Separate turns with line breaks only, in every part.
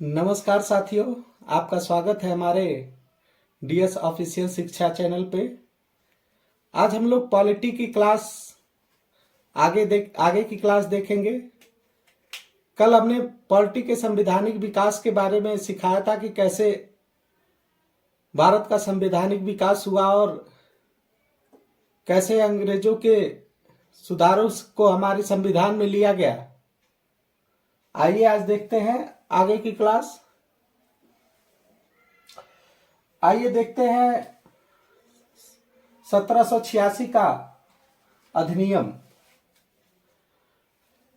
नमस्कार साथियों, आपका स्वागत है हमारे डीएस ऑफिशियल शिक्षा चैनल पे। आज हम लोग पॉलिटी की क्लास आगे की क्लास देखेंगे। कल हमने पॉलिटी के संवैधानिक विकास के बारे में सिखाया था कि कैसे भारत का संवैधानिक विकास हुआ और कैसे अंग्रेजों के सुधारों को हमारे संविधान में लिया गया। आइए आज देखते हैं आगे की क्लास। आइए देखते हैं 1786 का अधिनियम।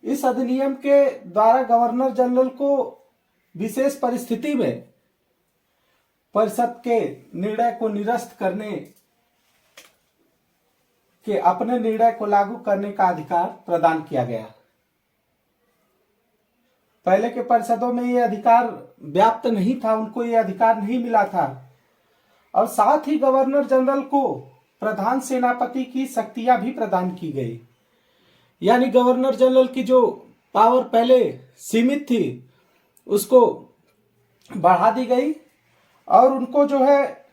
इस अधिनियम के द्वारा गवर्नर जनरल को विशेष परिस्थिति में परिषद के निर्णय को निरस्त करने के अपने निर्णय को लागू करने का अधिकार प्रदान किया गया। पहले के परिषदों में यह अधिकार व्याप्त नहीं था, उनको यह अधिकार नहीं मिला था। और साथ ही गवर्नर जनरल को प्रधान सेनापति की शक्तियां भी प्रदान की गई। यानी गवर्नर जनरल की जो पावर पहले सीमित थी उसको बढ़ा दी गई और उनको जो है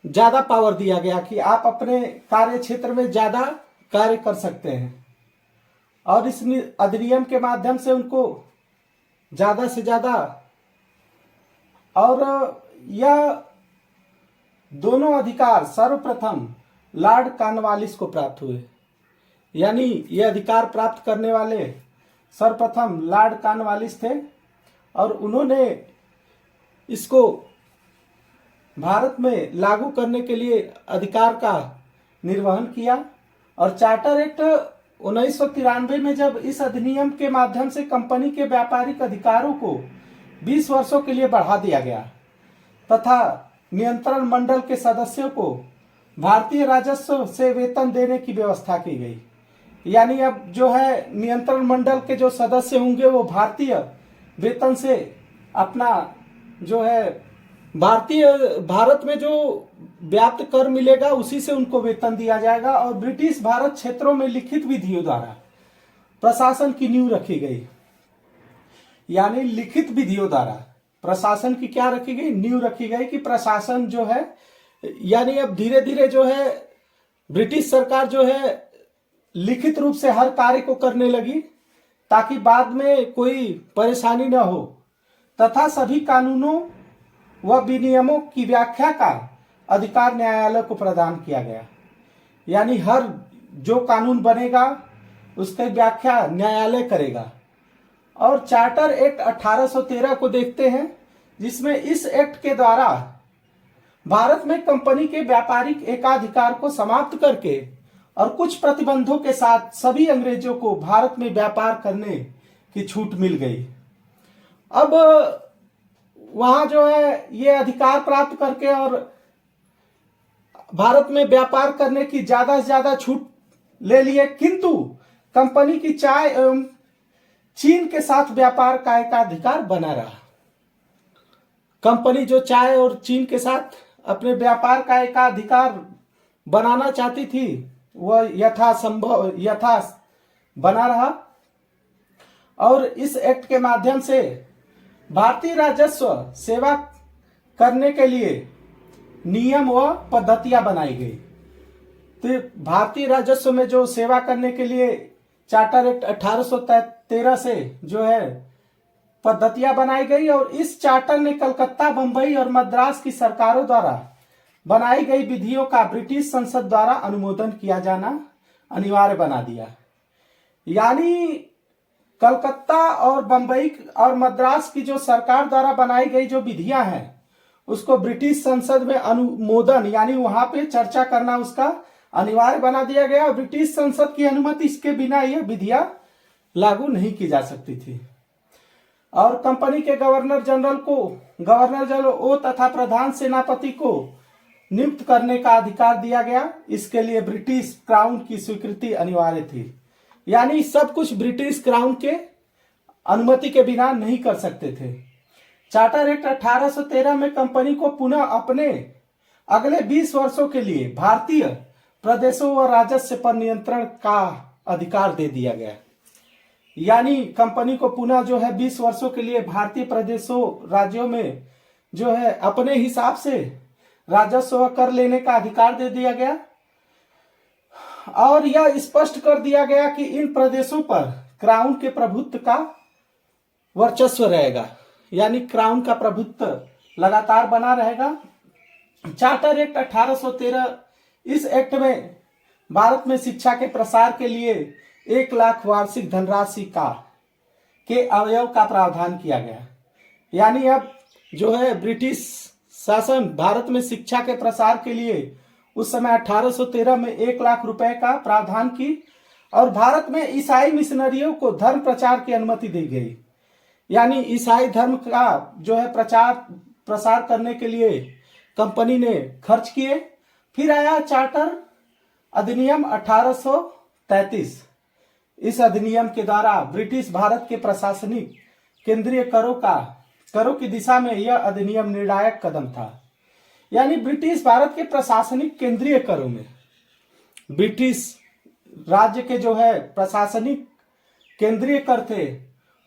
ज्यादा पावर दिया गया कि आप अपने कार्य क्षेत्र में ज्यादा कार्य कर सकते हैं। और इस अधिनियम के माध्यम से उनको ज्यादा से ज्यादा और यह दोनों अधिकार सर्वप्रथम लॉर्ड कॉर्नवालिस को प्राप्त हुए। यानी यह अधिकार प्राप्त करने वाले सर्वप्रथम लॉर्ड कॉर्नवालिस थे और उन्होंने इसको भारत में लागू करने के लिए अधिकार का निर्वहन किया। और चार्टर एक्ट 1993 में जब इस अधिनियम के माध्यम से कंपनी के व्यापारिक अधिकारों को 20 वर्षों के लिए बढ़ा दिया गया तथा नियंत्रण मंडल के सदस्यों को भारतीय राजस्व से वेतन देने की व्यवस्था की गई। यानी अब जो है नियंत्रण मंडल के जो सदस्य होंगे वो भारतीय वेतन से अपना जो है भारत में जो व्याप्त कर मिलेगा उसी से उनको वेतन दिया जाएगा। और ब्रिटिश भारत क्षेत्रों में लिखित विधियों द्वारा प्रशासन की नींव रखी गई। यानी लिखित विधियों द्वारा प्रशासन की क्या रखी गई? नींव रखी गई कि प्रशासन जो है, यानी अब धीरे धीरे जो है ब्रिटिश सरकार जो है लिखित रूप से हर कार्य को करने लगी ताकि बाद में कोई परेशानी न हो तथा सभी कानूनों व विनियमों की व्याख्या का अधिकार न्यायालय को प्रदान किया गया। यानी हर जो कानून बनेगा उसकी व्याख्या न्यायालय करेगा। और चार्टर एक्ट 1813 को देखते हैं जिसमें इस एक्ट के द्वारा भारत में कंपनी के व्यापारिक एकाधिकार को समाप्त करके और कुछ प्रतिबंधों के साथ सभी अंग्रेजों को भारत में व्यापार करने की छूट मिल गई। अब वहां जो है ये अधिकार प्राप्त करके और भारत में व्यापार करने की ज्यादा से ज्यादा छूट ले लिए, किंतु कंपनी की चाय एवं चीन के साथ व्यापार का एकाधिकार बना रहा। कंपनी जो चाय और चीन के साथ अपने व्यापार का एकाधिकार बनाना चाहती थी वह यथा बना रहा। और इस एक्ट के माध्यम से भारतीय राजस्व सेवा करने के लिए नियम व पद्धतियां बनाई गई। तो भारतीय राजस्व में जो सेवा करने के लिए चार्टर एक्ट 1813 से जो है पद्धतियां बनाई गई। और इस चार्टर ने कलकत्ता, बंबई और मद्रास की सरकारों द्वारा बनाई गई विधियों का ब्रिटिश संसद द्वारा अनुमोदन किया जाना अनिवार्य बना दिया। यानी कलकत्ता और बंबई और मद्रास की जो सरकार द्वारा बनाई गई जो विधियां हैं उसको ब्रिटिश संसद में अनुमोदन यानी वहां पे चर्चा करना उसका अनिवार्य बना दिया गया। ब्रिटिश संसद की अनुमति इसके बिना यह विधियां लागू नहीं की जा सकती थी। और कंपनी के गवर्नर जनरल ओ तथा प्रधान सेनापति को नियुक्त करने का अधिकार दिया गया। इसके लिए ब्रिटिश क्राउन की स्वीकृति अनिवार्य थी। यानी सब कुछ ब्रिटिश क्राउन के अनुमति के बिना नहीं कर सकते थे। चार्टर एक्ट 1813 में कंपनी को पुनः अपने अगले 20 वर्षों के लिए भारतीय प्रदेशों व राजस्व पर नियंत्रण का अधिकार दे दिया गया। यानी कंपनी को पुनः जो है 20 वर्षों के लिए भारतीय प्रदेशों राज्यों में जो है अपने हिसाब से राजस्व कर लेने का अधिकार दे दिया गया और यह स्पष्ट कर दिया गया कि इन प्रदेशों पर क्राउन के प्रभुत्व का वर्चस्व रहेगा, यानी क्राउन का प्रभुत्व लगातार बना रहेगा। चार्टर एक्ट 1813, इस एक्ट में भारत में शिक्षा के प्रसार के लिए 1 लाख वार्षिक धनराशि के अवयव का प्रावधान किया गया। यानी अब जो है ब्रिटिश शासन भारत में शिक्षा के प्रसार के लिए उस समय 1813 में 1 लाख रुपए का प्रावधान की और भारत में ईसाई मिशनरियों को धर्म प्रचार की अनुमति दी गई। यानी ईसाई धर्म का जो है प्रसार करने के लिए कंपनी ने खर्च किए। फिर आया चार्टर अधिनियम 1833। इस अधिनियम के द्वारा ब्रिटिश भारत के प्रशासनिक केंद्रीय करों की दिशा में यह अधिनियम निर्णायक कदम था। यानी ब्रिटिश भारत के प्रशासनिक केंद्रीय करों में ब्रिटिश राज्य के जो है प्रशासनिक केंद्रीय कर थे,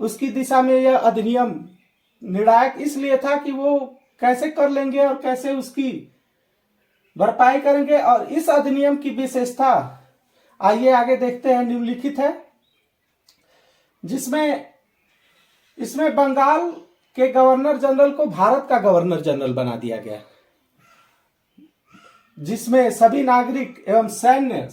उसकी दिशा में यह अधिनियम निर्णायक इसलिए था कि वो कैसे कर लेंगे और कैसे उसकी भरपाई करेंगे। और इस अधिनियम की विशेषता आइए आगे देखते हैं, निम्नलिखित है, इसमें बंगाल के गवर्नर जनरल को भारत का गवर्नर जनरल बना दिया गया, जिसमें सभी नागरिक एवं सैन्य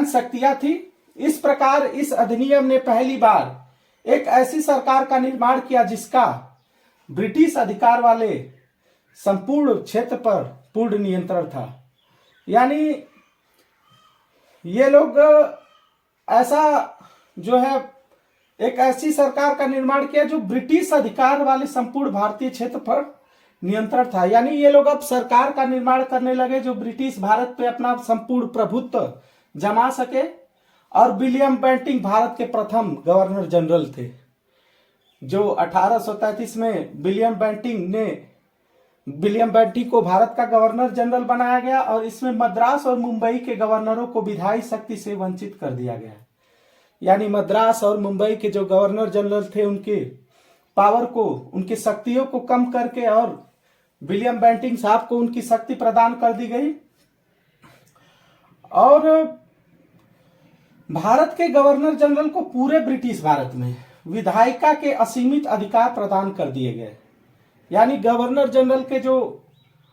शक्तियां थी। इस प्रकार इस अधिनियम ने पहली बार एक ऐसी सरकार का निर्माण किया जिसका ब्रिटिश अधिकार वाले संपूर्ण क्षेत्र पर पूर्ण नियंत्रण था। यानी ये लोग ऐसा जो है एक ऐसी सरकार का निर्माण किया जो ब्रिटिश अधिकार वाले संपूर्ण भारतीय क्षेत्र पर नियंत्रण था। यानी ये लोग अब सरकार का निर्माण करने लगे जो ब्रिटिश भारत पे अपना संपूर्ण प्रभुत्व जमा सके। और विलियम बेंटिंक भारत के प्रथम गवर्नर जनरल थे, जो 1833 में विलियम बेंटिंक को भारत का गवर्नर जनरल बनाया गया और इसमें मद्रास और मुंबई के गवर्नरों को विधायी शक्ति से वंचित कर दिया गया। यानी मद्रास और मुंबई के जो गवर्नर जनरल थे उनके पावर को, उनकी शक्तियों को कम करके और विलियम बेंटिंक साहब को उनकी शक्ति प्रदान कर दी गई। और भारत के गवर्नर जनरल को पूरे ब्रिटिश भारत में विधायिका के असीमित अधिकार प्रदान कर दिए गए। यानी गवर्नर जनरल के जो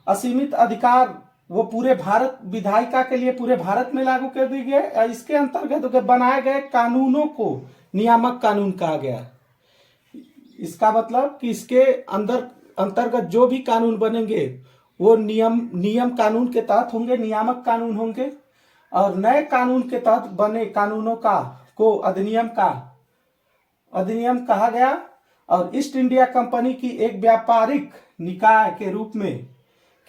असीमित अधिकार वो पूरे भारत विधायिका के लिए पूरे भारत में लागू कर दिए गए। इसके अंतर्गत बनाए गए कानूनों को नियामक कानून कहा गया। इसका मतलब कि इसके अंतर्गत जो भी कानून बनेंगे वो नियम कानून के तहत होंगे, नियामक कानून होंगे। और नए कानून के तहत बने कानूनों को अधिनियम कहा गया और ईस्ट इंडिया कंपनी की एक व्यापारिक निकाय के रूप में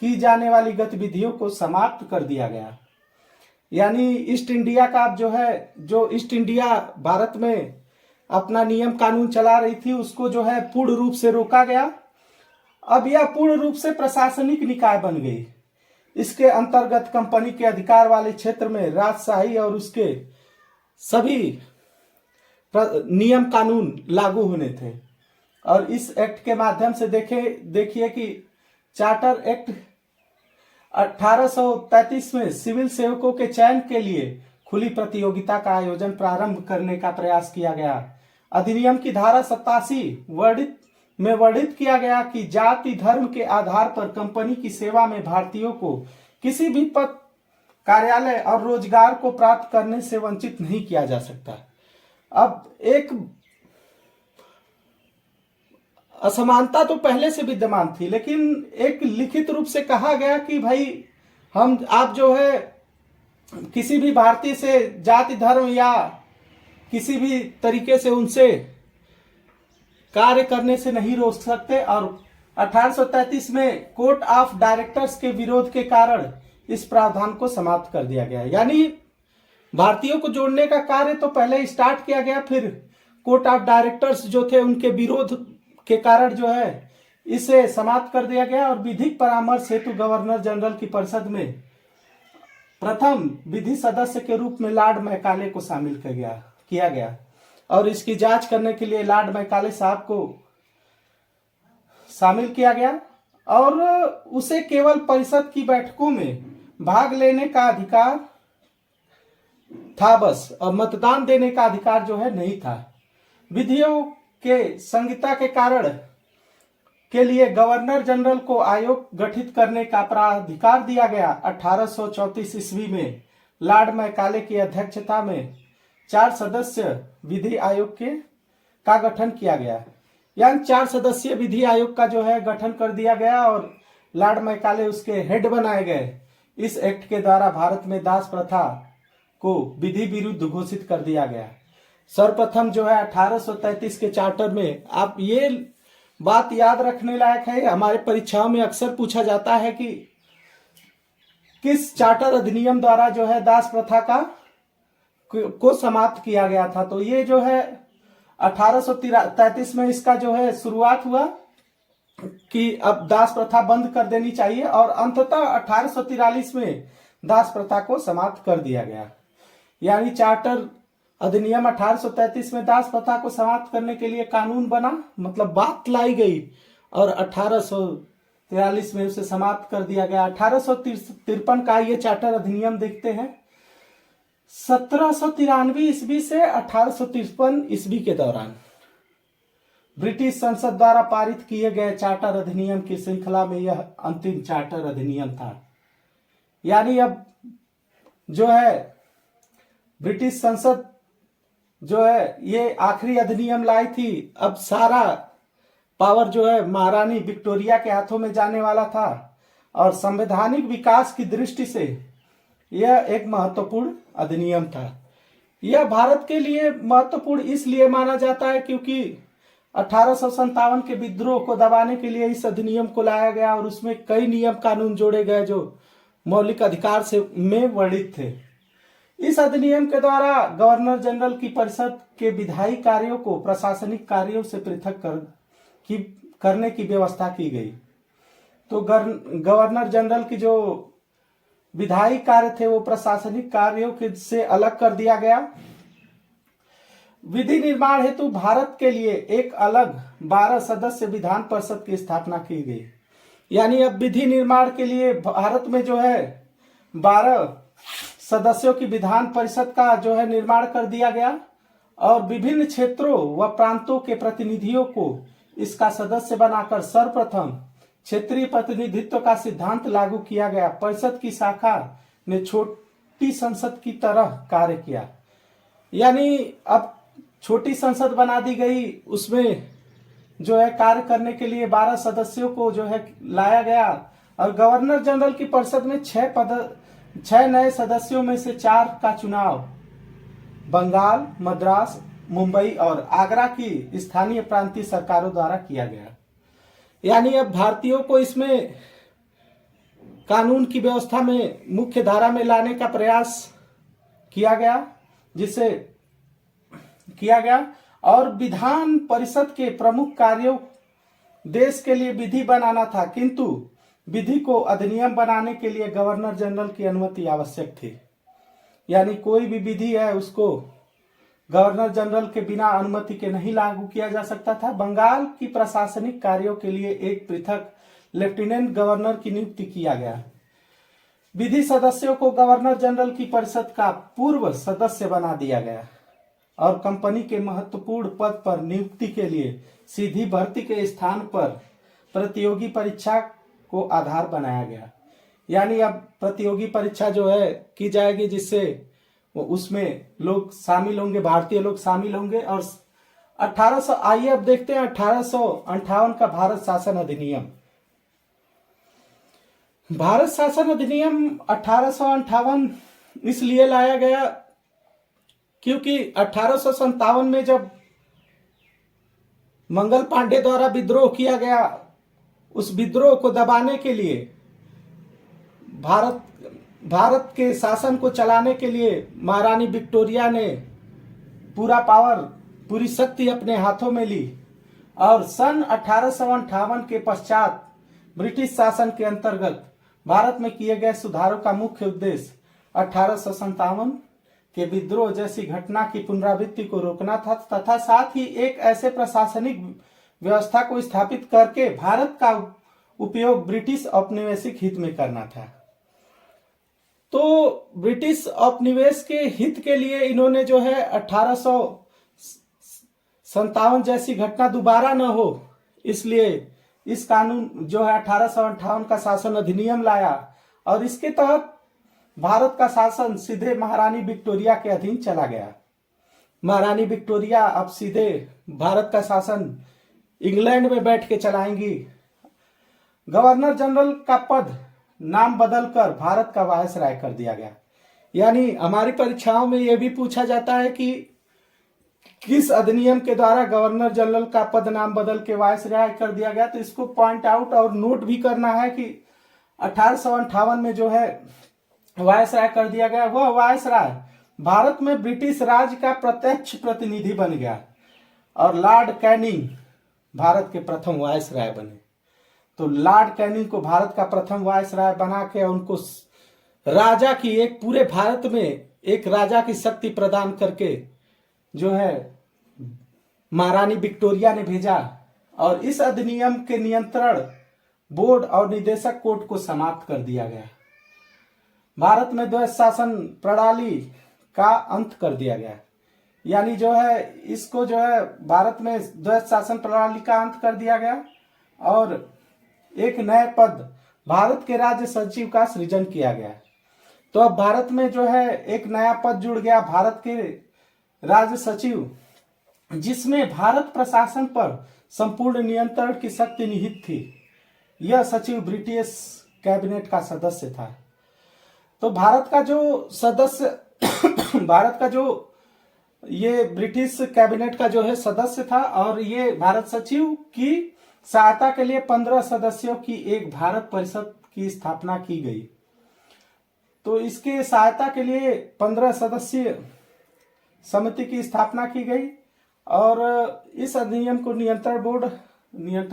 की जाने वाली गतिविधियों को समाप्त कर दिया गया। यानी ईस्ट इंडिया का जो ईस्ट इंडिया भारत में अपना नियम कानून चला रही थी उसको जो है पूर्ण रूप से रोका गया। अब यह पूर्ण रूप से प्रशासनिक निकाय बन गई। इसके अंतर्गत कंपनी के अधिकार वाले क्षेत्र में राजशाही और उसके सभी नियम कानून लागू होने थे। और इस एक्ट के माध्यम से देखिए कि चार्टर एक्ट 1833 में सिविल सेवकों के चयन के लिए खुली प्रतियोगिता का आयोजन प्रारंभ करने का प्रयास किया गया। अधिनियम की धारा 87 में वर्णित किया गया कि जाति धर्म के आधार पर कंपनी की सेवा में भारतीयों को किसी भी पद, कार्यालय और रोजगार को प्राप्त करने से वंचित नहीं किया जा सकता। अब एक असमानता तो पहले से विद्यमान थी, लेकिन एक लिखित रूप से कहा गया कि भाई आप जो है किसी भी भारतीय से जाति धर्म या किसी भी तरीके से उनसे कार्य करने से नहीं रोक सकते। और 1833 में कोर्ट ऑफ डायरेक्टर्स के विरोध के कारण इस प्रावधान को समाप्त कर दिया गया। यानी भारतीयों को जोड़ने का कार्य तो पहले स्टार्ट किया गया, फिर कोर्ट ऑफ डायरेक्टर्स जो थे उनके विरोध के कारण जो है इसे समाप्त कर दिया गया। और विधिक परामर्श हेतु गवर्नर जनरल की परिषद में प्रथम विधि सदस्य के रूप में लॉर्ड मैकाले को शामिल किया गया। और इसकी जांच करने के लिए लॉर्ड मैकाले साहब को शामिल किया गया और उसे केवल परिषद की बैठकों में भाग लेने का अधिकार था बस, और मतदान देने का अधिकार जो है नहीं था। विधियों के संहिता के कारण के लिए गवर्नर जनरल को आयोग गठित करने का प्राधिकार दिया गया। 1834 ईस्वी में लॉर्ड मैकाले की अध्यक्षता में 4 सदस्य विधि आयोग का गठन किया गया। यानी 4 सदस्यीय विधि आयोग का जो है गठन कर दिया गया और लॉर्ड मैकाले उसके हेड बनाए गए। इस एक्ट के द्वारा भारत में दास प्रथा को विधि विरुद्ध घोषित कर दिया गया। सर्वप्रथम जो है 1833 के चार्टर में, आप ये बात याद रखने लायक है, हमारे परीक्षाओं में अक्सर पूछा जाता है कि किस चार्टर अधिनियम द्वारा जो है दास प्रथा को समाप्त किया गया था। तो ये जो है 1833 में इसका जो है शुरुआत हुआ कि अब दास प्रथा बंद कर देनी चाहिए और अंततः 1843 में दास प्रथा को समाप्त कर दिया गया। यानी चार्टर अधिनियम 1833 में दास प्रथा को समाप्त करने के लिए कानून बना, मतलब बात लाई गई और 1843 में उसे समाप्त कर दिया गया। 1853 का ये चार्टर अधिनियम देखते हैं। 1793 ईस्वी से 1853 ईस्वी के दौरान ब्रिटिश संसद द्वारा पारित किए गए चार्टर अधिनियम की श्रृंखला में यह अंतिम चार्टर अधिनियम था। यानी अब जो है ब्रिटिश संसद जो है ये आखिरी अधिनियम लाई थी। अब सारा पावर जो है महारानी विक्टोरिया के हाथों में जाने वाला था और संवैधानिक विकास की दृष्टि से यह एक महत्वपूर्ण अधिनियम था। यह भारत के लिए महत्वपूर्ण इसलिए माना जाता है क्योंकि 1857 के विद्रोह को दबाने के लिए इस अधिनियम को लाया गया और उसमें कई नियम कानून जोड़े गए जो मौलिक अधिकार में वर्णित थे। इस अधिनियम के द्वारा गवर्नर जनरल की परिषद के विधायी कार्यों को प्रशासनिक कार्यों से पृथक करने की व्यवस्था की गई। तो गवर्नर जनरल की जो विधायी कार्य थे वो प्रशासनिक कार्यों से अलग कर दिया गया। विधि निर्माण हेतु भारत के लिए एक अलग 12 सदस्य विधान परिषद की स्थापना की गई। यानी अब विधि निर्माण के लिए भारत में जो है 12 सदस्यों की विधान परिषद का जो है निर्माण कर दिया गया और विभिन्न क्षेत्रों व प्रांतों के प्रतिनिधियों को इसका सदस्य बनाकर सर्वप्रथम क्षेत्रीय प्रतिनिधित्व का सिद्धांत लागू किया गया। परिषद की शाखा ने छोटी संसद की तरह कार्य किया। यानी अब छोटी संसद बना दी गई, उसमें जो है कार्य करने के लिए 12 सदस्यों को जो है लाया गया और गवर्नर जनरल की परिषद में 6 नए सदस्यों में से 4 का चुनाव बंगाल, मद्रास, मुंबई और आगरा की स्थानीय प्रांतीय सरकारों द्वारा किया गया। यानी अब भारतीयों को इसमें कानून की व्यवस्था में मुख्य धारा में लाने का प्रयास किया गया और विधान परिषद के प्रमुख कार्यों देश के लिए विधि बनाना था, किंतु विधि को अधिनियम बनाने के लिए गवर्नर जनरल की अनुमति आवश्यक थी। यानी कोई भी विधि है उसको गवर्नर जनरल के बिना अनुमति के नहीं लागू किया जा सकता था। बंगाल की प्रशासनिक कार्यों के लिए एक पृथक लेफ्टिनेंट गवर्नर की नियुक्ति किया गया। विधि सदस्यों को गवर्नर जनरल की परिषद का पूर्व सदस्य बना दिया गया और कंपनी के महत्वपूर्ण पद पर नियुक्ति के लिए सीधी भर्ती के स्थान पर प्रतियोगी परीक्षा को आधार बनाया गया। यानी अब प्रतियोगी परीक्षा जो है की जाएगी जिससे उसमें लोग शामिल होंगे, भारतीय लोग शामिल होंगे। और 1800 आइए अब देखते हैं 1858 का भारत शासन अधिनियम। भारत शासन अधिनियम 1858 इसलिए लाया गया क्योंकि 1857 में जब मंगल पांडे द्वारा विद्रोह किया गया, उस विद्रोह को दबाने के लिए भारत के शासन को चलाने के लिए महारानी विक्टोरिया ने पूरा पावर, पूरी शक्ति अपने हाथों में ली और सन 1858 के पश्चात ब्रिटिश शासन के अंतर्गत भारत में किए गए सुधारों का मुख्य उद्देश्य 1857 के विद्रोह जैसी घटना की पुनरावृत्ति को रोकना था तथा साथ ही एक ऐसे प्रशासनिक व्यवस्था को स्थापित करके भारत का उपयोग ब्रिटिश औपनिवेशिक हित में करना था। तो ब्रिटिश औपनिवेश के हित के लिए इन्होंने जो है 1857 जैसी घटना दोबारा न हो, इसलिए इस कानून जो है 1858 का शासन अधिनियम लाया और इसके तहत भारत का शासन सीधे महारानी विक्टोरिया के अधीन चला गया। महारानी विक्टोरिया अब सीधे भारत का शासन इंग्लैंड में बैठ के चलाएंगी। गवर्नर जनरल का पद नाम बदलकर भारत का वायसराय कर दिया गया। यानी हमारी परीक्षाओं में यह भी पूछा जाता है कि किस अधिनियम के द्वारा गवर्नर जनरल का पद नाम बदल के वायसराय कर दिया गया। तो इसको पॉइंट आउट और नोट भी करना है कि 1858 में जो है वायसराय कर दिया गया, वह वायसराय भारत में ब्रिटिश राज का प्रत्यक्ष प्रतिनिधि बन गया और लॉर्ड कैनिंग भारत के प्रथम वायसराय बने। तो लॉर्ड कैनिंग को भारत का प्रथम वायसराय बना के उनको राजा की एक पूरे भारत में एक राजा की शक्ति प्रदान करके जो है महारानी विक्टोरिया ने भेजा और इस अधिनियम के नियंत्रण बोर्ड और निदेशक कोर्ट को समाप्त कर दिया गया। भारत में द्वैध शासन प्रणाली का अंत कर दिया गया। यानी जो है इसको जो है भारत में द्वैध शासन प्रणाली का अंत कर दिया गया और एक नए पद भारत के राज्य सचिव का सृजन किया गया। तो अब भारत में जो है एक नया पद जुड़ गया, भारत के राज्य सचिव, जिसमें भारत प्रशासन पर संपूर्ण नियंत्रण की शक्ति निहित थी। यह सचिव ब्रिटिश कैबिनेट का सदस्य था। तो भारत का जो ये ब्रिटिश कैबिनेट का जो है सदस्य था और ये भारत सचिव की सहायता के लिए 15 सदस्यों की एक भारत परिषद की स्थापना की गई। तो इसके सहायता के लिए 15 सदस्यीय समिति की स्थापना की गई और इस अधिनियम को नियंत्रण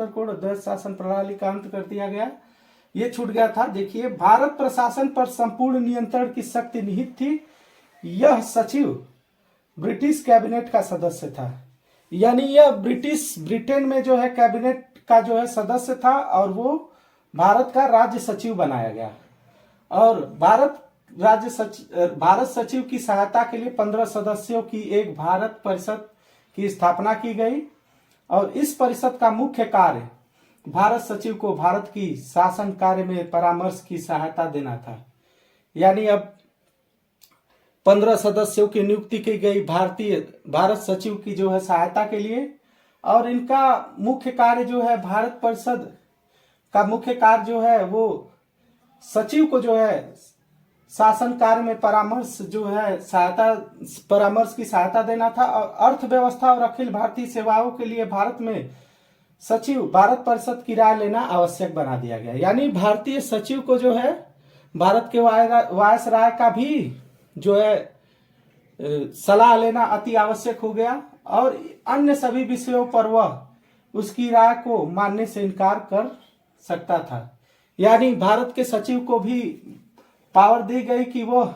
कोड द्वैध शासन प्रणाली का अंत कर दिया गया। ये छूट गया था। देखिए, भारत प्रशासन पर संपूर्ण नियंत्रण की शक्ति निहित थी। यह सचिव ब्रिटिश कैबिनेट का सदस्य था। यानी यह ब्रिटेन में जो है कैबिनेट का जो है सदस्य था और वो भारत का राज्य सचिव बनाया गया और भारत सचिव की सहायता के लिए 15 सदस्यों की एक भारत परिषद की स्थापना की गई और इस परिषद का मुख्य कार्य भारत सचिव को भारत की शासन कार्य में परामर्श की सहायता देना था। यानी अब 15 सदस्यों की नियुक्ति की गई भारत सचिव की जो है सहायता के लिए और इनका मुख्य कार्य जो है भारत परिषद का मुख्य कार्य जो है वो सचिव को जो है शासन कार्य में परामर्श की सहायता देना था और अर्थव्यवस्था और अखिल भारतीय सेवाओं के लिए भारत में सचिव भारत परिषद की राय लेना आवश्यक बना दिया गया। यानी भारतीय सचिव को जो है भारत के वायसराय का भी जो है सलाह लेना अति आवश्यक हो गया और अन्य सभी विषयों पर वह उसकी राय को मानने से इनकार कर सकता था। यानी भारत के सचिव को भी पावर दी गई कि वह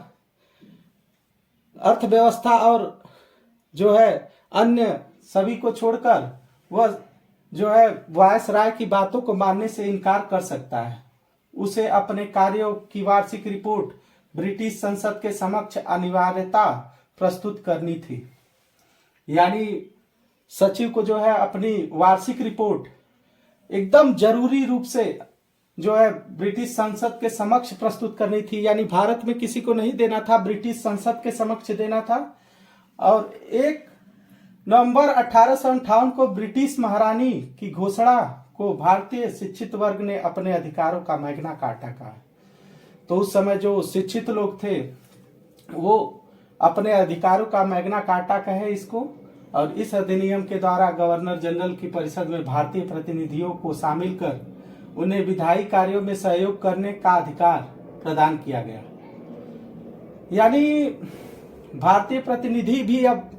अर्थव्यवस्था और जो है अन्य सभी को छोड़कर वह जो है वायसराय की बातों को मानने से इनकार कर सकता है। उसे अपने कार्यों की वार्षिक रिपोर्ट ब्रिटिश संसद के समक्ष अनिवार्यता प्रस्तुत करनी थी। यानी सचिव को जो है अपनी वार्षिक रिपोर्ट एकदम जरूरी रूप से जो है ब्रिटिश संसद के समक्ष प्रस्तुत करनी थी। यानी भारत में किसी को नहीं देना था, ब्रिटिश संसद के समक्ष देना था। और 1 नवंबर 1858 को ब्रिटिश महारानी की घोषणा को भारतीय शिक्षित वर्ग ने अपने अधिकारों का मैग्ना कार्टा कहा। तो उस समय जो शिक्षित लोग थे वो अपने अधिकारों का मैग्ना कार्टा कहे इसको। और इस अधिनियम के द्वारा गवर्नर जनरल की परिषद में भारतीय प्रतिनिधियों को शामिल कर उन्हें विधायी कार्यों में सहयोग करने का अधिकार प्रदान किया गया। यानी भारतीय प्रतिनिधि भी अब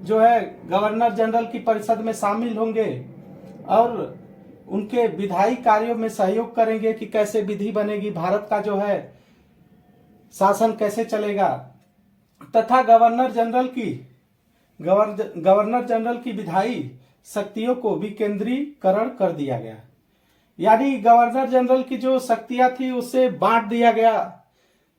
जो है गवर्नर जनरल की परिषद में शामिल होंगे और उनके विधायी कार्यों में सहयोग करेंगे कि कैसे विधि बनेगी, भारत का जो है शासन कैसे चलेगा। तथा गवर्नर जनरल की विधायी शक्तियों को विकेंद्रीकरण कर दिया गया। यानी गवर्नर जनरल की जो शक्तियां थी उसे बांट दिया गया।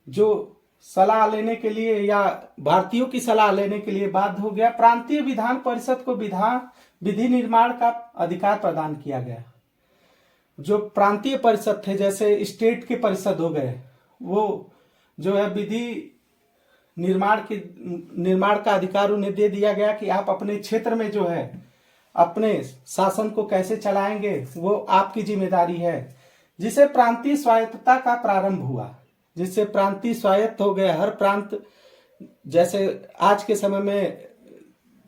जो सलाह लेने के लिए या भारतीयों की सलाह लेने के लिए बाध्य हो गया। प्रांतीय विधान परिषद को विधि निर्माण का अधिकार प्रदान किया गया। जो प्रांतीय परिषद थे, जैसे स्टेट के परिषद हो गए, वो जो है विधि निर्माण का अधिकार उन्हें दे दिया गया कि आप अपने क्षेत्र में जो है अपने शासन को कैसे चलाएंगे वो आपकी जिम्मेदारी है। जिसे प्रांतीय स्वायत्तता का प्रारंभ हुआ, जिससे प्रांतीय स्वायत्त हो गए। हर प्रांत, जैसे आज के समय में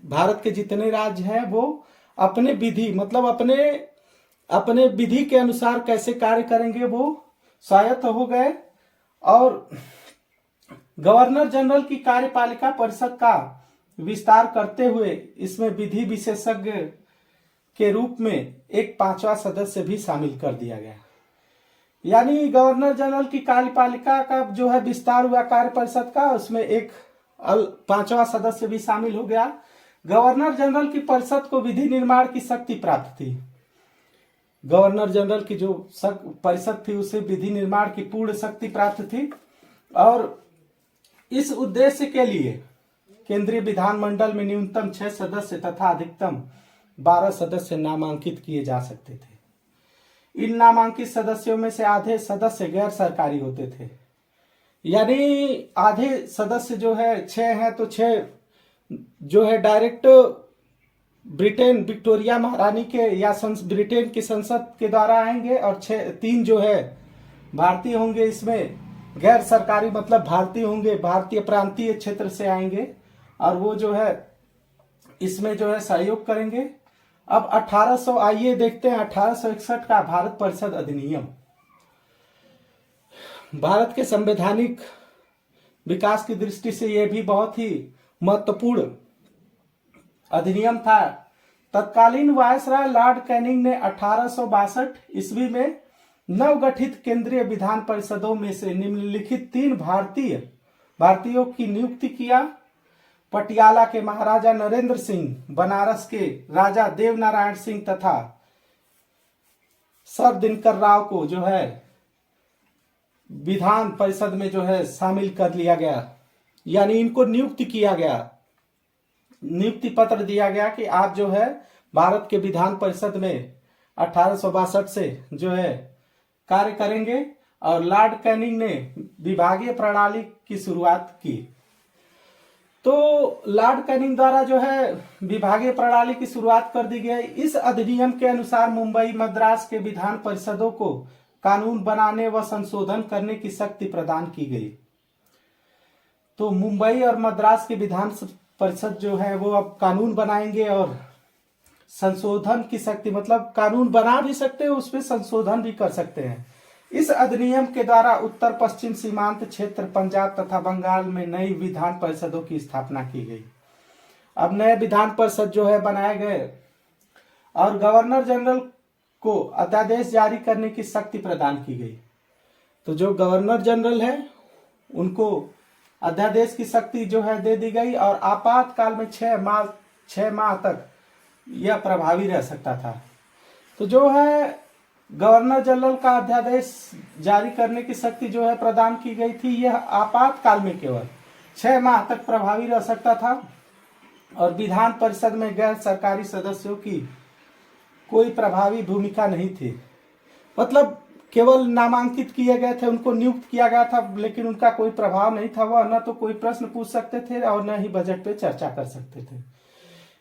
भारत के जितने राज्य हैं वो अपने विधि मतलब अपने विधि के अनुसार कैसे कार्य करेंगे वो स्वायत्त हो गए। और गवर्नर जनरल की कार्यपालिका परिषद का विस्तार करते हुए इसमें विधि विशेषज्ञ के रूप में एक 5वां सदस्य भी शामिल कर दिया गया। यानी गवर्नर जनरल की कार्यपालिका का जो है विस्तार हुआ कार्य परिषद का, उसमें एक 5वां सदस्य भी शामिल हो गया। गवर्नर जनरल की परिषद को विधि निर्माण की शक्ति प्राप्त थी। गवर्नर जनरल की जो परिषद थी उसे विधि निर्माण की पूर्ण शक्ति प्राप्त थी। और इस उद्देश्य के लिए केंद्रीय विधानमंडल में न्यूनतम 6 सदस्य तथा अधिकतम 12 सदस्य नामांकित किए जा सकते थे। इन नामांकित सदस्यों में से आधे सदस्य गैर सरकारी होते थे। यानी आधे सदस्य जो है 6 हैं तो 6 जो है डायरेक्ट ब्रिटेन विक्टोरिया महारानी के या ब्रिटेन की संसद के द्वारा आएंगे, और 3 जो है भारतीय होंगे। इसमें गैर सरकारी मतलब भारतीय होंगे, भारतीय प्रांतीय क्षेत्र से आएंगे और वो जो है इसमें जो है सहयोग करेंगे। अब 1800 आइए देखते हैं 1861 का भारत परिषद अधिनियम। भारत के संवैधानिक विकास की दृष्टि से यह भी बहुत ही महत्वपूर्ण अधिनियम था। तत्कालीन वायसराय लॉर्ड कैनिंग ने 1862 ईस्वी में नवगठित केंद्रीय विधान परिषदों में से निम्नलिखित 3 भारतीयों की नियुक्ति किया। पटियाला के महाराजा नरेंद्र सिंह, बनारस के राजा देवनारायण सिंह तथा सर दिनकर राव को जो है विधान परिषद में जो है शामिल कर लिया गया। यानी इनको नियुक्त किया गया, नियुक्ति पत्र दिया गया कि आप जो है भारत के विधान परिषद में 1862 से जो है कार्य करेंगे। और लॉर्ड कैनिंग ने विभागीय प्रणाली की शुरुआत की। तो लॉर्ड कैनिंग द्वारा जो है विभागीय प्रणाली की शुरुआत कर दी गई। इस अधिनियम के अनुसार मुंबई मद्रास के विधान परिषदों को कानून बनाने व संशोधन करने की शक्ति प्रदान की गई। तो मुंबई और मद्रास के विधान परिषद जो है वो अब कानून बनाएंगे और संशोधन की शक्ति मतलब कानून बना भी सकते हैं, उसमें संशोधन भी कर सकते हैं। इस अधिनियम के द्वारा उत्तर पश्चिम सीमांत क्षेत्र पंजाब तथा बंगाल में नई विधान परिषदों की स्थापना की गई। अब नए विधान परिषद जो है बनाए गए और गवर्नर जनरल को अध्यादेश जारी करने की शक्ति प्रदान की गई। तो जो गवर्नर जनरल है उनको अध्यादेश की शक्ति जो है दे दी गई और आपातकाल में 6 माह तक यह प्रभावी रह सकता था। तो जो है गवर्नर जनरल का अध्यादेश जारी करने की शक्ति जो है प्रदान की गई थी, यह आपातकाल में केवल 6 माह तक प्रभावी रह सकता था। और विधान परिषद में गैर सरकारी सदस्यों की कोई प्रभावी भूमिका नहीं थी। मतलब केवल नामांकित किए गए थे, उनको नियुक्त किया गया था, लेकिन उनका कोई प्रभाव नहीं था। वह न तो कोई प्रश्न पूछ सकते थे और न ही बजट पे चर्चा कर सकते थे।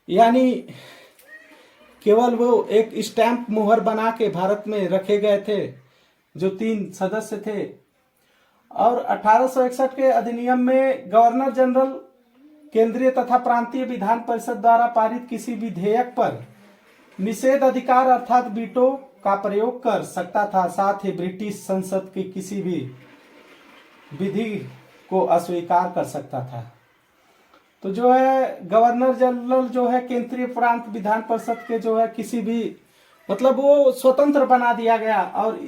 यानी केवल वो एक स्टैंप मुहर बना के भारत में रखे गए थे जो 3 सदस्य थे। और 1861 के अधिनियम में गवर्नर जनरल केंद्रीय तथा प्रांतीय विधान परिषद द्वारा पारित किसी विधेयक पर निषेध अधिकार अर्थात वीटो का प्रयोग कर सकता था। साथ ही ब्रिटिश संसद की किसी भी विधि को अस्वीकार कर सकता था। तो जो है गवर्नर जनरल जो है केंद्रीय प्रांत विधान परिषद के जो है किसी भी मतलब वो स्वतंत्र बना दिया गया। और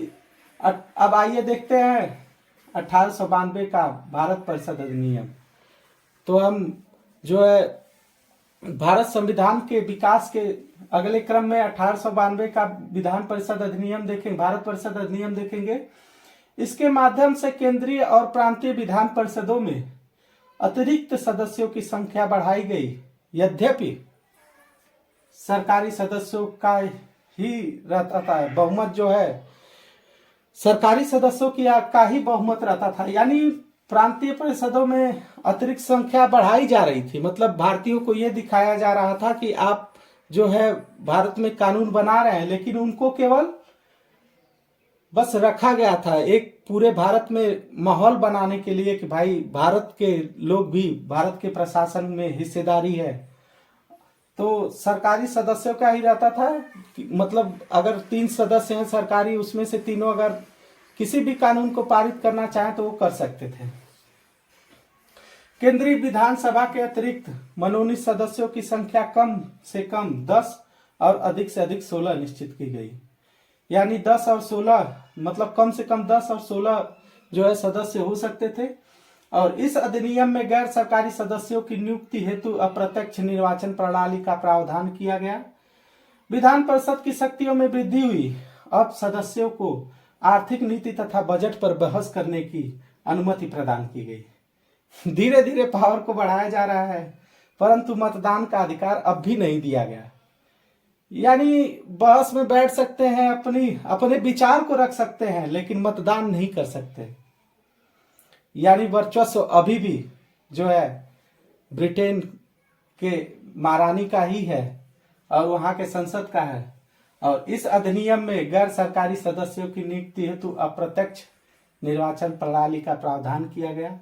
अब आइए देखते हैं 1892 का भारत परिषद अधिनियम। तो हम जो है भारत संविधान के विकास के अगले क्रम में 1892 का विधान परिषद अधिनियम देखेंगे, भारत परिषद अधिनियम देखेंगे। इसके माध्यम से केंद्रीय और प्रांतीय विधान परिषदों में अतिरिक्त सदस्यों की संख्या बढ़ाई गई। यद्यपि सरकारी सदस्यों का ही रहता है बहुमत, जो है सरकारी सदस्यों की का ही बहुमत रहता था, यानी प्रांतीय परिषदों में अतिरिक्त संख्या बढ़ाई जा रही थी। मतलब भारतीयों को यह दिखाया जा रहा था कि आप जो है भारत में कानून बना रहे हैं, लेकिन उनको केवल बस रखा गया था एक पूरे भारत में माहौल बनाने के लिए कि भाई भारत के लोग भी भारत के प्रशासन में हिस्सेदारी है। तो सरकारी सदस्यों का ही रहता था कि मतलब अगर 3 सदस्य हैं सरकारी, उसमें से तीनों अगर किसी भी कानून को पारित करना चाहें तो वो कर सकते थे। केंद्रीय विधानसभा के अतिरिक्त मनोनीत सदस्यों की संख्या कम से कम 10 और अधिक से अधिक 16 निश्चित की गई। यानी 10 और 16 मतलब कम से कम 10 और 16 जो है सदस्य हो सकते थे। और इस अधिनियम में गैर सरकारी सदस्यों की नियुक्ति हेतु अप्रत्यक्ष निर्वाचन प्रणाली का प्रावधान किया गया। विधान परिषद की शक्तियों में वृद्धि हुई। अब सदस्यों को आर्थिक नीति तथा बजट पर बहस करने की अनुमति प्रदान की गई। धीरे धीरे पावर को बढ़ाया जा रहा है, परंतु मतदान का अधिकार अब भी नहीं दिया गया। यानी बहस में बैठ सकते हैं, अपने विचार को रख सकते हैं, लेकिन मतदान नहीं कर सकते। यानी वर्चस्व अभी भी जो है ब्रिटेन के महारानी का ही है और वहां के संसद का है। और इस अधिनियम में गैर सरकारी सदस्यों की नियुक्ति हेतु अप्रत्यक्ष निर्वाचन प्रणाली का प्रावधान किया गया।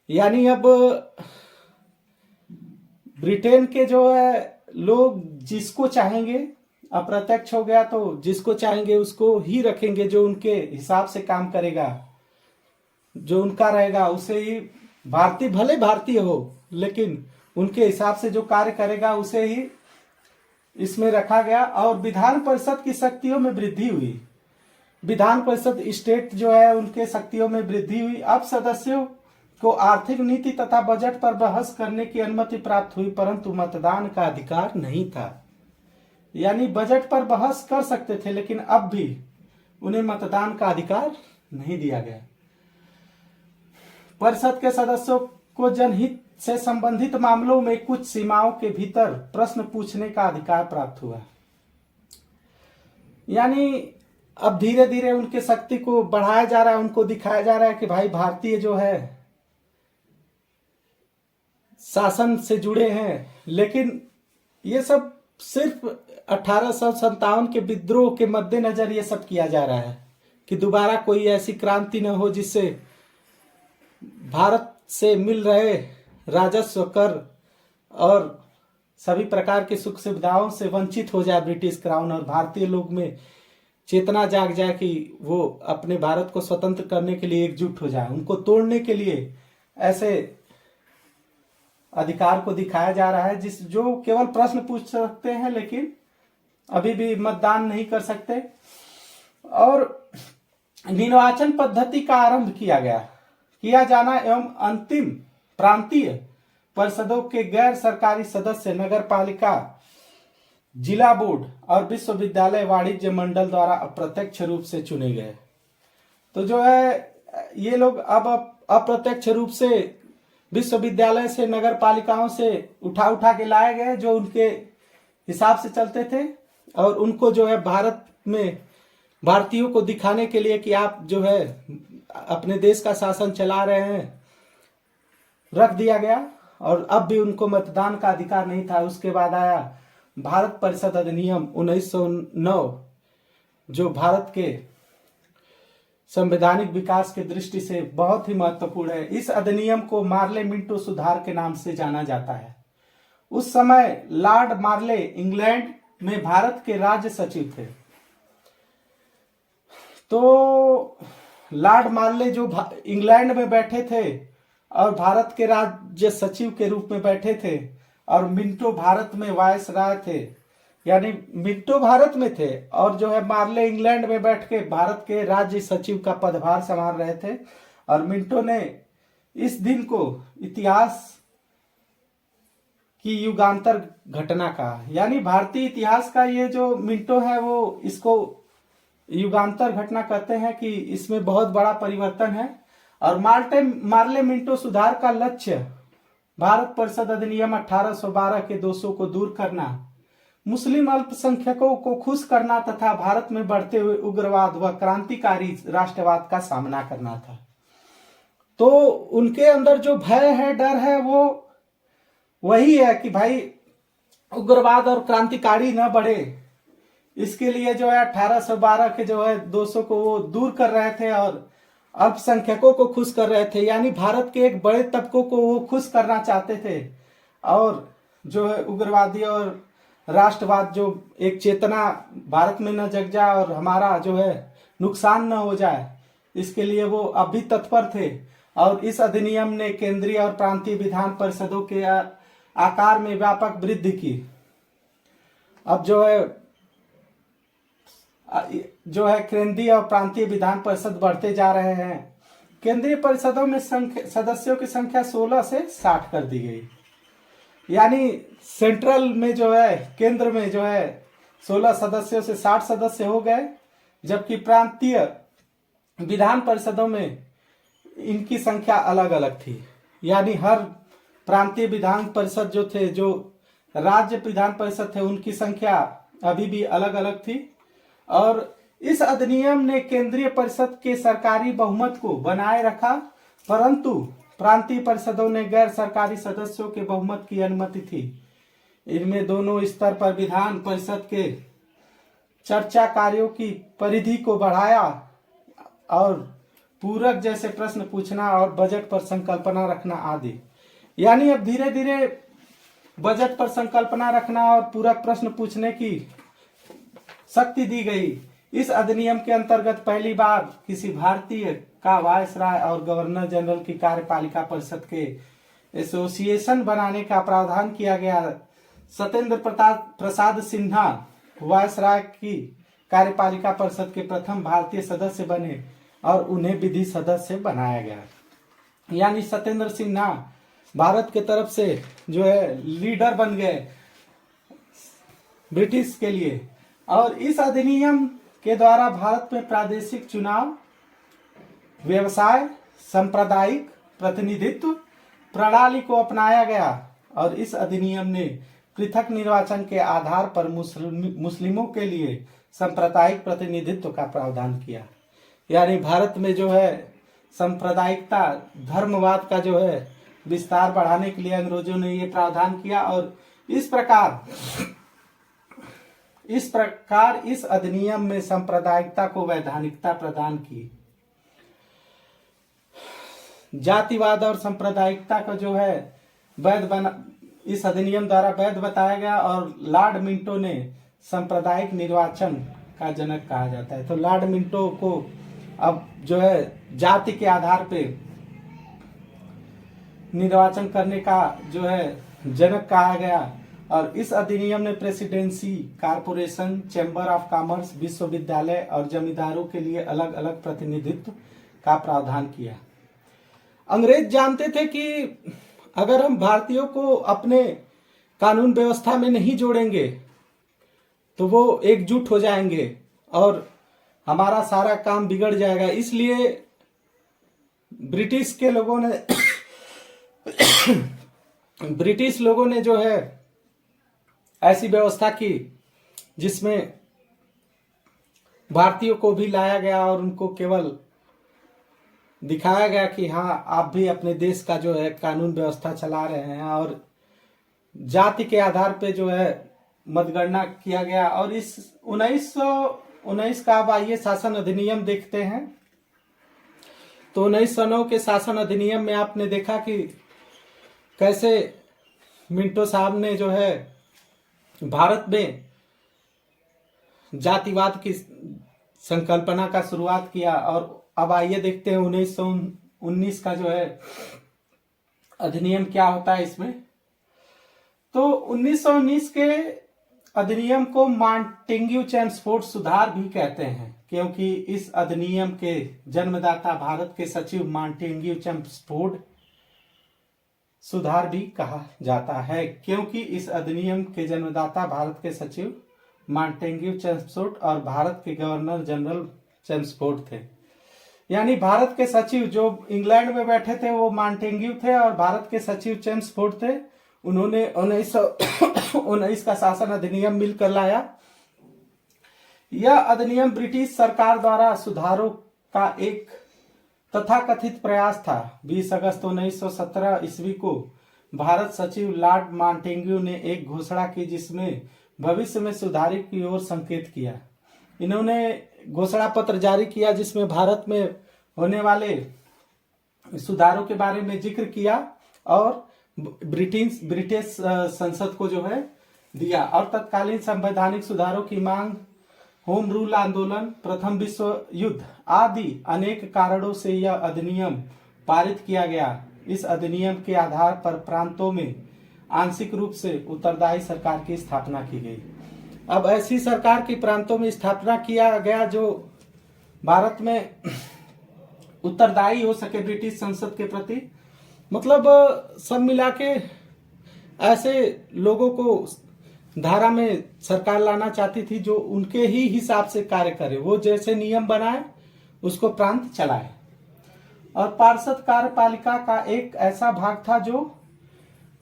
यानी अब ब्रिटेन के जो है लोग जिसको चाहेंगे, अप्रत्यक्ष हो गया तो जिसको चाहेंगे उसको ही रखेंगे, जो उनके हिसाब से काम करेगा, जो उनका रहेगा उसे ही, भारतीय भले भारतीय हो लेकिन उनके हिसाब से जो कार्य करेगा उसे ही इसमें रखा गया। और विधान परिषद की शक्तियों में वृद्धि हुई। विधान परिषद स्टेट जो है उनके शक्तियों में वृद्धि हुई। अब सदस्यों को आर्थिक नीति तथा बजट पर बहस करने की अनुमति प्राप्त हुई, परंतु मतदान का अधिकार नहीं था। यानी बजट पर बहस कर सकते थे, लेकिन अब भी उन्हें मतदान का अधिकार नहीं दिया गया। परिषद के सदस्यों को जनहित से संबंधित मामलों में कुछ सीमाओं के भीतर प्रश्न पूछने का अधिकार प्राप्त हुआ। यानी अब धीरे धीरे उनके शक्ति को बढ़ाया जा रहा है, उनको दिखाया जा रहा है कि भाई भारतीय जो है शासन से जुड़े हैं। लेकिन ये सब सिर्फ 1857 के विद्रोह के मद्देनजर ये सब किया जा रहा है कि दोबारा कोई ऐसी क्रांति न हो जिससे भारत से मिल रहे राजस्व, कर और सभी प्रकार की सुख सुविधाओं से वंचित हो जाए ब्रिटिश क्राउन, और भारतीय लोग में चेतना जाग जाए कि वो अपने भारत को स्वतंत्र करने के लिए एकजुट हो जाए। उनको तोड़ने के लिए ऐसे अधिकार को दिखाया जा रहा है जो केवल प्रश्न पूछ सकते हैं, लेकिन अभी भी मतदान नहीं कर सकते। और निर्वाचन पद्धति का आरंभ किया जाना एवं अंतिम प्रांतीय परिषदों के गैर सरकारी सदस्य नगर पालिका, जिला बोर्ड और विश्वविद्यालय वाणिज्य मंडल द्वारा अप्रत्यक्ष रूप से चुने गए। तो जो है ये लोग अब अप्रत्यक्ष रूप से विश्वविद्यालय से, नगर पालिकाओं से उठा के लाए गए, जो उनके हिसाब से चलते थे। और उनको जो है भारत में भारतीयों को दिखाने के लिए कि आप जो है अपने देश का शासन चला रहे हैं, रख दिया गया। और अब भी उनको मतदान का अधिकार नहीं था। उसके बाद आया भारत परिषद अधिनियम 1909, जो भारत के संवैधानिक विकास के दृष्टि से बहुत ही महत्वपूर्ण है। इस अधिनियम को मार्ले मिंटो सुधार के नाम से जाना जाता है। उस समय लॉर्ड मार्ले इंग्लैंड में भारत के राज्य सचिव थे। तो लॉर्ड मार्ले जो इंग्लैंड में बैठे थे और भारत के राज्य सचिव के रूप में बैठे थे, और मिंटो भारत में वायसराय थे। यानी मिंटो भारत में थे और जो है मार्ले इंग्लैंड में बैठ के भारत के राज्य सचिव का पदभार संभाल रहे थे। और मिंटो ने इस दिन को इतिहास की युगांतर घटना का, यानी भारतीय इतिहास का ये जो मिंटो है वो इसको युगांतर घटना कहते हैं कि इसमें बहुत बड़ा परिवर्तन है। और मार्ले मिंटो सुधार का लक्ष्य भारत परिषद अधिनियम 1812 के दोषों को दूर करना, मुस्लिम अल्पसंख्यकों को खुश करना तथा भारत में बढ़ते हुए उग्रवाद व क्रांतिकारी राष्ट्रवाद का सामना करना था। तो उनके अंदर जो भय है, डर है, वो वही है कि भाई उग्रवाद और क्रांतिकारी न बढ़े, इसके लिए जो है 1812 के जो है दोषों को वो दूर कर रहे थे और अल्पसंख्यकों को खुश कर रहे थे, यानी भारत के एक बड़े तबकों को वो खुश करना चाहते थे। और जो है उग्रवादी और राष्ट्रवाद जो एक चेतना भारत में न जग जाए और हमारा जो है नुकसान न हो जाए, इसके लिए वो अब भी तत्पर थे। और इस अधिनियम ने केंद्रीय और प्रांतीय विधान परिषदों के आकार में व्यापक वृद्धि की। अब जो है केंद्रीय और प्रांतीय विधान परिषद बढ़ते जा रहे हैं। केंद्रीय परिषदों में सदस्यों की संख्या 16 से 60 कर दी गई, यानी सेंट्रल में जो है, केंद्र में जो है 16 सदस्यों से 60 सदस्य हो गए, जबकि प्रांतीय विधान परिषदों में इनकी संख्या अलग अलग थी। यानी हर प्रांतीय विधान परिषद जो थे, जो राज्य विधान परिषद थे, उनकी संख्या अभी भी अलग अलग थी। और इस अधिनियम ने केंद्रीय परिषद के सरकारी बहुमत को बनाए रखा, परंतु प्रांतीय परिषदों ने गैर सरकारी सदस्यों के बहुमत की अनुमति थी। इनमें दोनों स्तर पर विधान परिषद के चर्चा कार्यों की परिधि को बढ़ाया और पूरक जैसे प्रश्न पूछना और बजट पर संकल्पना रखना आदि। यानी अब धीरे धीरे बजट पर संकल्पना रखना और पूरक प्रश्न पूछने की शक्ति दी गई। इस अधिनियम के अंतर्गत पहली बार किसी भारतीय का वायसराय और गवर्नर जनरल की कार्यपालिका परिषद के एसोसिएशन बनाने का प्रावधान किया गया। सत्येंद्र प्रसाद सिन्हा वायसराय की कार्यपालिका परिषद के प्रथम भारतीय सदस्य बने और उन्हें विधि सदस्य बनाया गया। यानी सत्येंद्र सिन्हा भारत के तरफ से जो है लीडर बन गए ब्रिटिश के लिए। और इस अधिनियम के द्वारा भारत में प्रादेशिक चुनाव, व्यवसाय, सांप्रदायिक प्रतिनिधित्व प्रणाली को अपनाया गया। और इस अधिनियम ने पृथक निर्वाचन के आधार पर मुस्लिमों के लिए सांप्रदायिक प्रतिनिधित्व का प्रावधान किया। यानी भारत में जो है सांप्रदायिकता, धर्मवाद का जो है विस्तार बढ़ाने के लिए अंग्रेजों ने ये प्रावधान किया। और इस प्रकार इस अधिनियम में सांप्रदायिकता को वैधानिकता प्रदान की। जातिवाद और सांप्रदायिकता को जो है इस अधिनियम द्वारा वैध बताया गया। और लॉर्ड मिंटो ने सांप्रदायिक निर्वाचन का जनक कहा जाता है। तो लॉर्ड मिंटो को अब जो है जाति के आधार पे निर्वाचन करने का जो है जनक कहा गया। और इस अधिनियम ने presidency, corporation, chamber of commerce, विश्वविद्यालय और जमींदारों के लिए अलग अलग प्रतिनिधित्व का प्रावधान किया। अंग्रेज जानते थे कि अगर हम भारतीयों को अपने कानून व्यवस्था में नहीं जोड़ेंगे तो वो एकजुट हो जाएंगे और हमारा सारा काम बिगड़ जाएगा। इसलिए ब्रिटिश लोगों ने जो है ऐसी व्यवस्था की जिसमें भारतीयों को भी लाया गया और उनको केवल दिखाया गया कि हाँ, आप भी अपने देश का जो है कानून व्यवस्था चला रहे हैं। और जाति के आधार पे जो है मतगणना किया गया। और इस 1919 का अब आइए शासन अधिनियम देखते हैं। तो 1909 के शासन अधिनियम में आपने देखा कि कैसे मिंटो साहब ने जो है भारत में जातिवाद की संकल्पना का शुरुआत किया। और अब आइए देखते हैं 1919 का जो है अधिनियम क्या होता है इसमें। तो 1919 के अधिनियम को मॉन्टेग्यू चेम्सफोर्ड सुधार भी कहते हैं, क्योंकि इस अधिनियम के जन्मदाता भारत के सचिव मॉन्टेग्यू चेम्सफोर्ड सुधार भी कहा जाता है, क्योंकि इस अधिनियम के जन्मदाता भारत के सचिव मॉन्टेग्यू चेम्सफोर्ड और भारत के गवर्नर जनरल चेम्सफोर्ड थे। यानी भारत के सचिव जो इंग्लैंड में बैठे थे वो मॉन्टेग्यू थे और भारत के सचिव चेम्सफोर्ड थे। उन्होंने 1919 का शासन अधिनियम मिलकर लाया। यह अधिनियम ब्रिटिश सरकार द्वारा सुधारों का एक तथाकथित प्रयास था। 20 अगस्त 1917 ईस्वी को भारत सचिव लॉर्ड मॉन्टेग्यू ने एक घोषणा की जिसमें भविष्य में सुधार की ओर संकेत किया। इन्होंने घोषणा पत्र जारी किया जिसमें भारत में होने वाले सुधारों के बारे में जिक्र किया और ब्रिटिश संसद को जो है दिया। और तत्कालीन संवैधानिक सुधारों की मांग, होम रूल आंदोलन, प्रथम विश्व युद्ध आदि अनेक कारणों से यह अधिनियम पारित किया गया। इस अधिनियम के आधार पर प्रांतों में आंशिक रूप से उत्तरदायी सरकार की स्थापना की गई। अब ऐसी सरकार की प्रांतों में स्थापना किया गया जो भारत में उत्तरदायी हो सके ब्रिटिश संसद के प्रति। मतलब सब मिला के ऐसे लोगों को धारा में सरकार लाना चाहती थी जो उनके ही हिसाब से कार्य करे, वो जैसे नियम बनाए उसको प्रांत चलाए। और पार्षद कार्यपालिका का एक ऐसा भाग था जो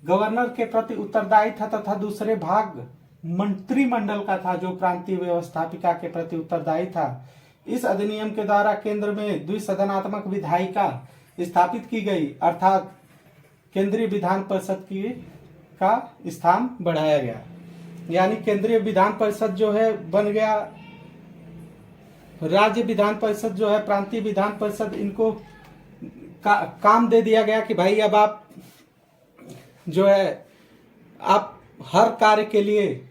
गवर्नर के प्रति उत्तरदायी था तथा दूसरे भाग मंत्रिमंडल का था जो प्रांतीय व्यवस्थापिका के प्रति उत्तरदायी था। इस अधिनियम के द्वारा केंद्र में द्विसदनात्मक विधायिका स्थापित की गई, अर्थात केंद्रीय विधान परिषद की का स्थान बढ़ाया गया। यानी केंद्रीय विधान परिषद जो है बन गया, राज्य विधान परिषद जो है, प्रांतीय विधान परिषद, इनको काम दे दिया गया कि भाई अब आप जो है आप हर कार्य के लिए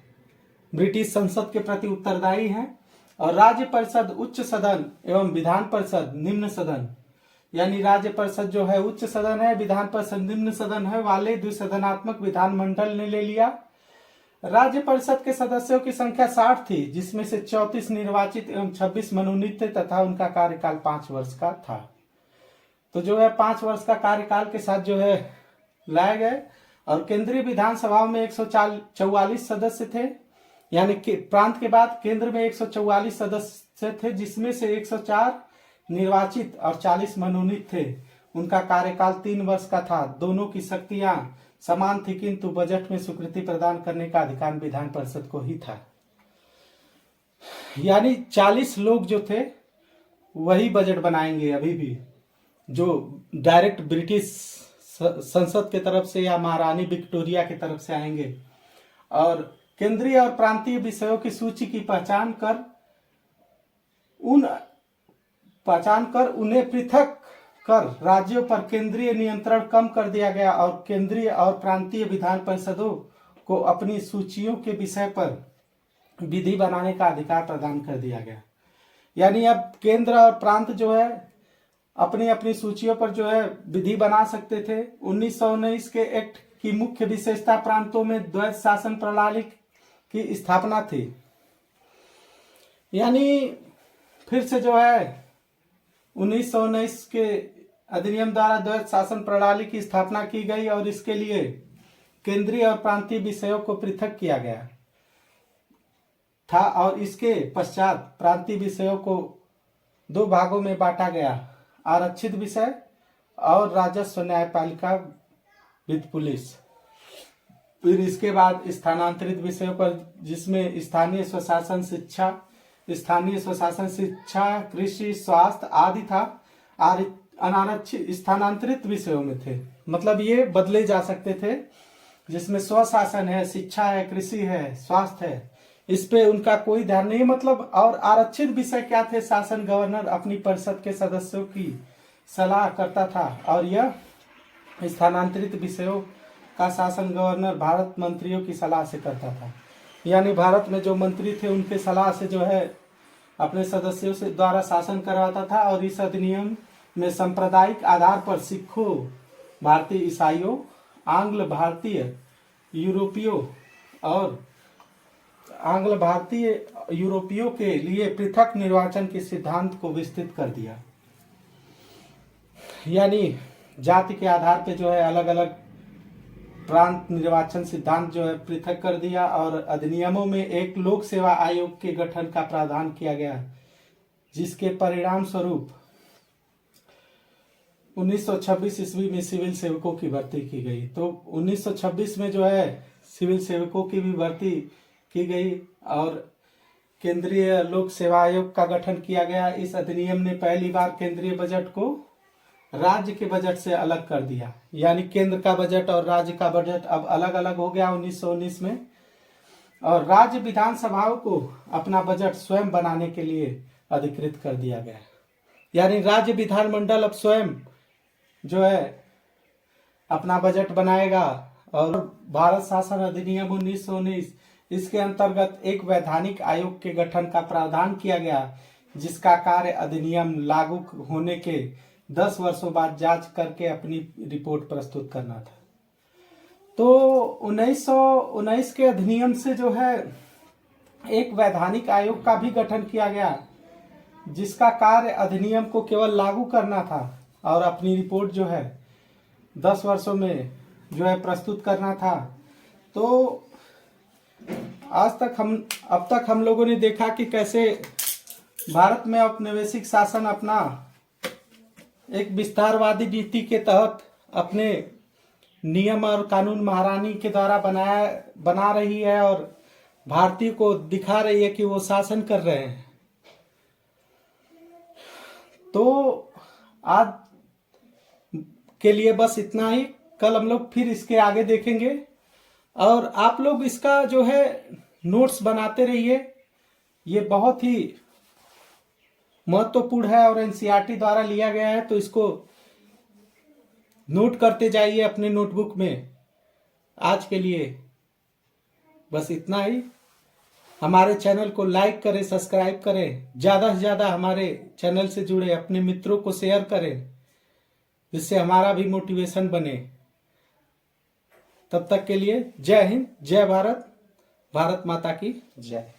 ब्रिटिश संसद के प्रति उत्तरदायी हैं। और राज्य परिषद उच्च सदन एवं विधान परिषद निम्न सदन, यानी राज्य परिषद जो है उच्च सदन है, विधान परिषद निम्न सदन है वाले द्विसदनात्मक विधानमंडल ने ले लिया। राज्य परिषद के सदस्यों की संख्या 60 थी, जिसमें से 34 निर्वाचित एवं 26 मनोनीत थे तथा उनका कार्यकाल 5 वर्ष का था। तो जो है 5 वर्ष का कार्यकाल के साथ जो है लाए गए। और केंद्रीय विधानसभा में 144 सदस्य थे, यानी कि प्रांत के बाद केंद्र में 144 सदस्य थे, जिसमें से 104 निर्वाचित और 40 मनोनीत थे। उनका कार्यकाल 3 वर्ष का था। दोनों की शक्तियां समान थी, किंतु बजट में स्वीकृति प्रदान करने का अधिकार विधान परिषद को ही था। यानी 40 लोग जो थे वही बजट बनाएंगे अभी भी, जो डायरेक्ट ब्रिटिश संसद के तरफ से या महारानी विक्टोरिया की तरफ से आएंगे। और केंद्रीय और प्रांतीय विषयों की सूची की पहचान कर उन्हें पृथक कर राज्यों पर केंद्रीय नियंत्रण कम कर दिया गया और केंद्रीय और प्रांतीय विधान परिषदों को अपनी सूचियों के विषय पर विधि बनाने का अधिकार प्रदान कर दिया गया। यानी अब केंद्र और प्रांत जो है अपनी अपनी सूचियों पर जो है विधि बना सकते थे। 1919 के एक्ट की मुख्य विशेषता प्रांतों में द्वैध शासन प्रणाली की स्थापना थी। यानी फिर से जो है 1919 के अधिनियम द्वारा द्वैध शासन प्रणाली की स्थापना की गई और इसके लिए केंद्रीय और प्रांतीय विषयों को पृथक किया गया था। और इसके पश्चात प्रांतीय विषयों को 2 भागों में बांटा गया, आरक्षित विषय और राजस्व न्यायपालिका विद पुलिस। फिर इसके बाद स्थानांतरित विषयों पर, जिसमें स्थानीय स्वशासन शिक्षा, कृषि, स्वास्थ्य आदि था, अनारक्षित स्थानांतरित विषयों में थे। मतलब ये बदले जा सकते थे, जिसमें स्वशासन है, शिक्षा है, कृषि है, स्वास्थ्य है, इस पे उनका कोई ध्यान नहीं। मतलब और आरक्षित विषय क्या थे? शासन गवर्नर अपनी परिषद के सदस्यों की सलाह करता था और यह स्थानांतरित विषयों का शासन गवर्नर भारत मंत्रियों की सलाह से करता था। यानी भारत में जो मंत्री थे उनके सलाह से जो है अपने सदस्यों से द्वारा शासन करवाता था। और इस अधिनियम में सांप्रदायिक आधार पर सिखों, भारतीय ईसाइयों, आंग्ल भारतीय यूरोपियों के लिए पृथक निर्वाचन के सिद्धांत को विस्तृत कर दिया। यानी जाति के आधार पे जो है अलग अलग प्रांत निर्वाचन सिद्धांत जो है पृथक कर दिया और अधिनियमों में एक लोक सेवा आयोग के गठन का प्रावधान किया गया, जिसके परिणाम स्वरूप 1926 ईस्वी में सिविल सेवकों की भर्ती की गई। तो 1926 में जो है सिविल सेवकों की भी भर्ती की गई और केंद्रीय लोक सेवा आयोग का गठन किया गया। इस अधिनियम ने पहली बार केंद्रीय बजट को राज्य के बजट से अलग कर दिया, यानी केंद्र का बजट और राज्य का बजट अब अलग अलग हो गया 1919 में। और राज्य विधानसभाओं को अपना बजट स्वयं बनाने के लिए अधिकृत कर दिया गया, यानी राज्य विधानमंडल अब स्वयं जो है अपना बजट बनाएगा। और भारत शासन अधिनियम 1919 इसके अंतर्गत एक वैधानिक आयोग के गठन का प्रावधान किया गया, जिसका कार्य अधिनियम लागू होने के 10 वर्षों बाद जांच करके अपनी रिपोर्ट प्रस्तुत करना था। तो 1919 के अधिनियम से जो है एक वैधानिक आयोग का भी गठन किया गया, जिसका कार्य अधिनियम को केवल लागू करना था और अपनी रिपोर्ट जो है 10 वर्षों में जो है प्रस्तुत करना था। तो अब तक हम लोगों ने देखा कि कैसे भारत में औपनिवेशिक शासन अपना एक विस्तारवादी नीति के तहत अपने नियम और कानून महारानी के द्वारा बना रही है और भारतीय को दिखा रही है कि वो शासन कर रहे हैं। तो आज के लिए बस इतना ही। कल हम लोग फिर इसके आगे देखेंगे और आप लोग इसका जो है नोट्स बनाते रहिए। ये बहुत ही महत्वपूर्ण है और एनसीईआरटी द्वारा लिया गया है, तो इसको नोट करते जाइए अपने नोटबुक में। आज के लिए बस इतना ही। हमारे चैनल को लाइक करें, सब्सक्राइब करें, ज़्यादा से ज़्यादा हमारे चैनल से जुड़े अपने मित्रों को शेयर करें, जिससे हमारा भी मोटिवेशन बने। तब तक के लिए जय हिंद, जय भारत, भारत माता की जय।